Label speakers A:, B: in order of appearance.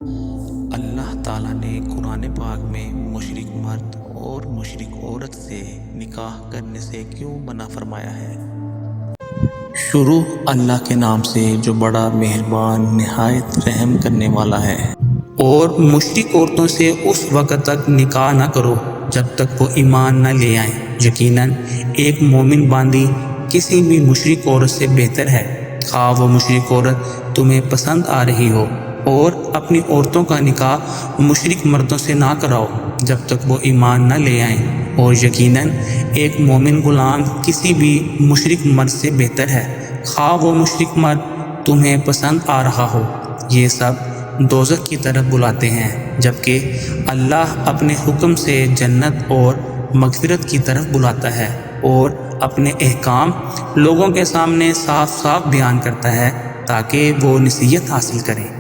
A: اللہ تعالیٰ نے قرآن پاک میں مشرک مرد اور مشرک عورت سے نکاح کرنے سے کیوں منع فرمایا ہے؟ شروع اللہ کے نام سے جو بڑا مہربان نہایت رحم کرنے والا ہے۔ اور مشرک عورتوں سے اس وقت تک نکاح نہ کرو جب تک وہ ایمان نہ لے آئیں۔ یقیناً ایک مومن باندی کسی بھی مشرک عورت سے بہتر ہے، خواہ وہ مشرک عورت تمہیں پسند آ رہی ہو۔ اور اپنی عورتوں کا نکاح مشرک مردوں سے نہ کراؤ جب تک وہ ایمان نہ لے آئیں، اور یقیناً ایک مومن غلام کسی بھی مشرک مرد سے بہتر ہے، خواہ وہ مشرک مرد تمہیں پسند آ رہا ہو۔ یہ سب دوزخ کی طرف بلاتے ہیں، جبکہ اللہ اپنے حکم سے جنت اور مغفرت کی طرف بلاتا ہے، اور اپنے احکام لوگوں کے سامنے صاف صاف بیان کرتا ہے تاکہ وہ نصیحت حاصل کریں۔